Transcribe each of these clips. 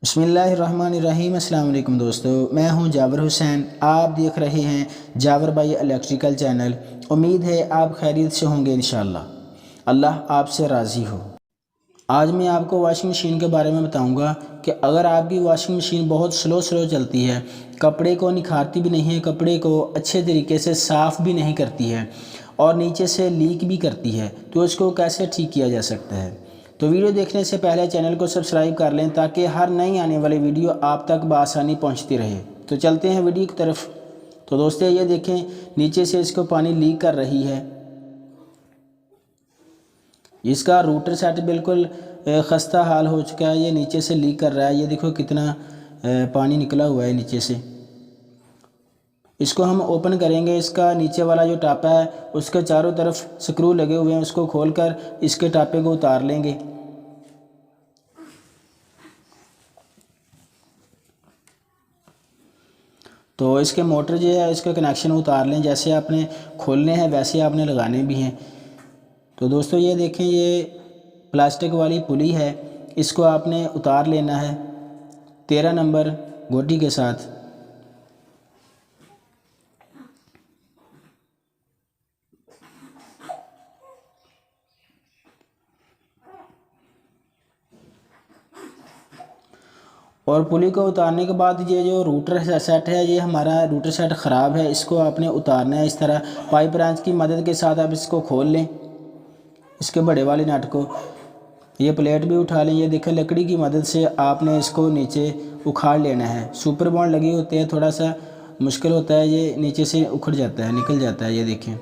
बिस्मिल्लाहिर्रहमानिर्रहीम। अस्सलाम वालेकुम दोस्तों, मैं हूं जावर हुसैन। आप देख रहे हैं जावर भाई इलेक्ट्रिकल चैनल। उम्मीद है आप खैरियत से होंगे इंशाअल्लाह। अल्लाह आपसे राज़ी हो। आज मैं आपको वॉशिंग मशीन के बारे में बताऊंगा कि अगर आपकी वॉशिंग मशीन बहुत स्लो चलती है, कपड़े को निखारती भी नहीं है, कपड़े को अच्छे तरीके से साफ़ भी नहीं करती है और नीचे से लीक भी करती है, तो इसको कैसे ठीक किया जा सकता है। तो वीडियो देखने से पहले चैनल को सब्सक्राइब कर लें ताकि हर नई आने वाली वीडियो आप तक बआसानी पहुंचती रहे। तो चलते हैं वीडियो की तरफ। तो दोस्तों ये देखें, नीचे से इसको पानी लीक कर रही है। इसका रूटर सेट बिल्कुल खस्ता हाल हो चुका है, ये नीचे से लीक कर रहा है। ये देखो कितना पानी निकला हुआ है नीचे से। इसको हम ओपन करेंगे। इसका नीचे वाला जो टापा है उसके चारों तरफ स्क्रू लगे हुए हैं, उसको खोलकर इसके टापे को उतार लेंगे। तो इसके मोटर जो है इसका कनेक्शन उतार लें। जैसे आपने खोलने हैं वैसे आपने लगाने भी हैं। तो दोस्तों ये देखें, ये प्लास्टिक वाली पुली है, इसको आपने उतार लेना है 13 नंबर गोटी के साथ। और पुली को उतारने के बाद ये जो रूटर सेट है, ये हमारा रूटर सेट ख़राब है, इसको आपने उतारना है। इस तरह पाइप रेंच की मदद के साथ आप इसको खोल लें, इसके बड़े वाले नट को। ये प्लेट भी उठा लें। ये देखें, लकड़ी की मदद से आपने इसको नीचे उखाड़ लेना है। सुपर बॉन्ड लगी होती है, थोड़ा सा मुश्किल होता है, ये नीचे से उखड़ जाता है, निकल जाता है। ये देखें,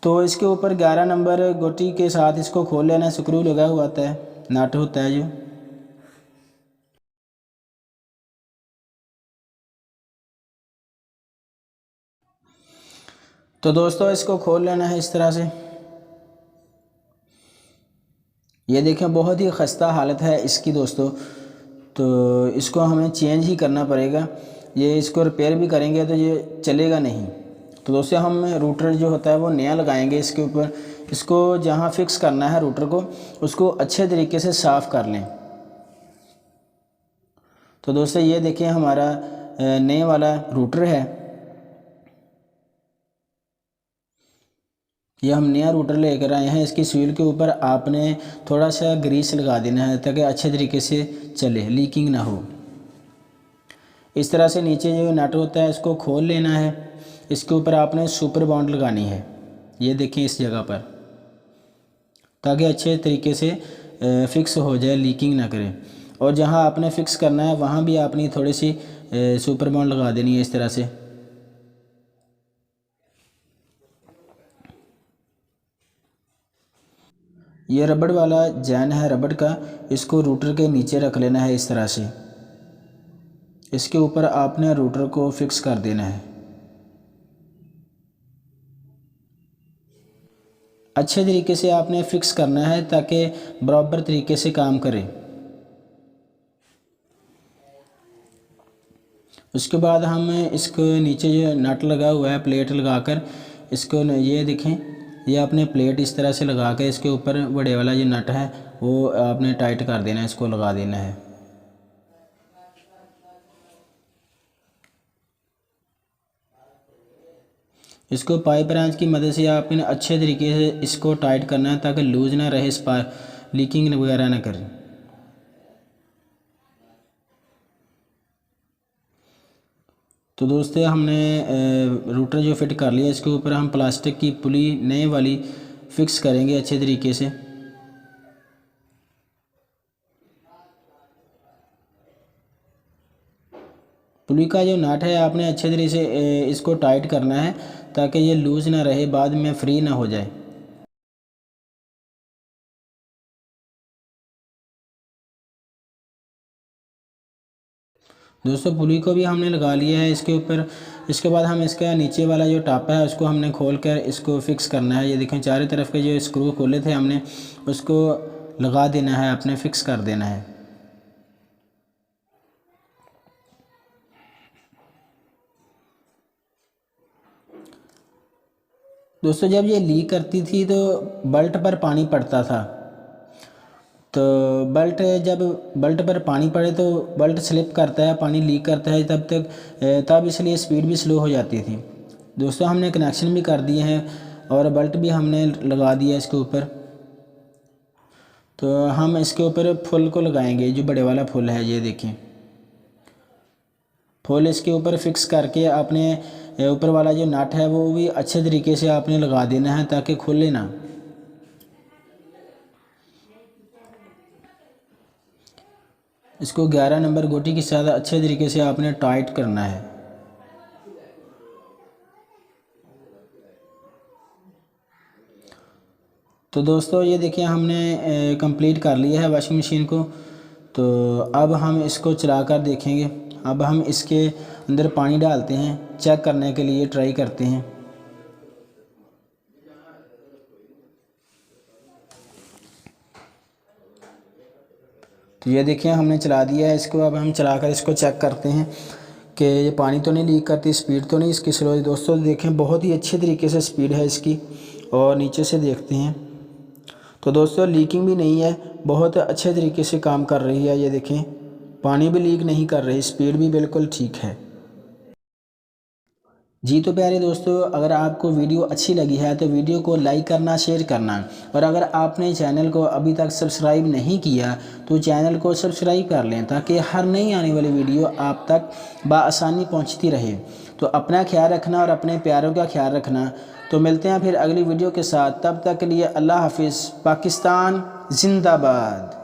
तो इसके ऊपर 11 नंबर गोटी के साथ इसको खोल लेना है। स्क्रू लगा हुआ होता है, नट होता है जो। तो दोस्तों इसको खोल लेना है इस तरह से। ये देखें, बहुत ही खस्ता हालत है इसकी दोस्तों, तो इसको हमें चेंज ही करना पड़ेगा। ये इसको रिपेयर भी करेंगे तो ये चलेगा नहीं। तो दोस्तों हम रूटर जो होता है वो नया लगाएंगे इसके ऊपर। इसको जहाँ फिक्स करना है रूटर को, उसको अच्छे तरीके से साफ़ कर लें। तो दोस्तों ये देखें, हमारा नए वाला रूटर है। ये हम नया रूटर लेकर आए हैं। इसकी सील के ऊपर आपने थोड़ा सा ग्रीस लगा देना है ताकि अच्छे तरीके से चले, लीकिंग ना हो। इस तरह से नीचे जो नट होता है इसको खोल लेना है। इसके ऊपर आपने सुपर बॉन्ड लगानी है, ये देखें इस जगह पर, ताकि अच्छे तरीके से फिक्स हो जाए, लीकिंग ना करे। और जहाँ आपने फिक्स करना है वहाँ भी आपने थोड़ी सी सुपर बॉन्ड लगा देनी है इस तरह से। ये रबड़ वाला जैन है रबड़ का, इसको रूटर के नीचे रख लेना है इस तरह से। इसके ऊपर आपने रूटर को फिक्स कर देना है। अच्छे तरीके से आपने फिक्स करना है ताकि बराबर तरीके से काम करे। उसके बाद हम इसको नीचे जो नट लगा हुआ है प्लेट लगाकर इसको ये देखें, ये आपने प्लेट इस तरह से लगा कर इसके ऊपर बड़े वाला जो नट है वो आपने टाइट कर देना है, इसको लगा देना है। इसको पाइप रेंच की मदद से आपने अच्छे तरीके से इसको टाइट करना है ताकि लूज ना रहे, स्पार्क लीकिंग वगैरह ना करे। तो दोस्तों हमने रूटर जो फिट कर लिया, इसके ऊपर हम प्लास्टिक की पुली नए वाली फिक्स करेंगे अच्छे तरीके से। पुली का जो नट है आपने अच्छे तरीके से इसको टाइट करना है ताकि ये लूज़ ना रहे, बाद में फ्री ना हो जाए। दोस्तों पुली को भी हमने लगा लिया है इसके ऊपर। इसके बाद हम इसका नीचे वाला जो टापा है उसको हमने खोल कर इसको फिक्स करना है। ये देखें, चारों तरफ के जो स्क्रू खोले थे हमने उसको लगा देना है, अपने फिक्स कर देना है। दोस्तों जब ये लीक करती थी तो बल्ट पर पानी पड़ता था, तो बल्ट जब बल्ट पर पानी पड़े तो बल्ट स्लिप करता है, पानी लीक करता है तब इसलिए स्पीड भी स्लो हो जाती थी। दोस्तों हमने कनेक्शन भी कर दिए हैं और बल्ट भी हमने लगा दिया इसके ऊपर। तो हम इसके ऊपर फुल को लगाएंगे, जो बड़े वाला फुल है, ये देखें। फुल इसके ऊपर फिक्स करके आपने ऊपर वाला जो नट है वो भी अच्छे तरीके से आपने लगा देना है ताकि खुले ना। इसको 11 नंबर गोटी के साथ अच्छे तरीके से आपने टाइट करना है। तो दोस्तों ये देखिए हमने कंप्लीट कर लिया है वॉशिंग मशीन को। तो अब हम इसको चला कर देखेंगे। अब हम इसके अंदर पानी डालते हैं, चेक करने के लिए ट्राई करते हैं। तो ये देखिए हमने चला दिया है इसको। अब हम चलाकर इसको चेक करते हैं कि ये पानी तो नहीं लीक करती, स्पीड तो नहीं इसकी स्लो है। दोस्तों देखें बहुत ही अच्छे तरीके से स्पीड है इसकी। और नीचे से देखते हैं तो दोस्तों लीकिंग भी नहीं है, बहुत अच्छे तरीके से काम कर रही है। ये देखें पानी भी लीक नहीं कर रही, स्पीड भी बिल्कुल ठीक है। जी तो प्यारे दोस्तों, अगर आपको वीडियो अच्छी लगी है तो वीडियो को लाइक करना, शेयर करना, और अगर आपने चैनल को अभी तक सब्सक्राइब नहीं किया तो चैनल को सब्सक्राइब कर लें ताकि हर नई आने वाली वीडियो आप तक बआसानी पहुंचती रहे। तो अपना ख्याल रखना और अपने प्यारों का ख्याल रखना। तो मिलते हैं फिर अगली वीडियो के साथ, तब तक के लिए अल्लाह हाफिज़। पाकिस्तान जिंदाबाद।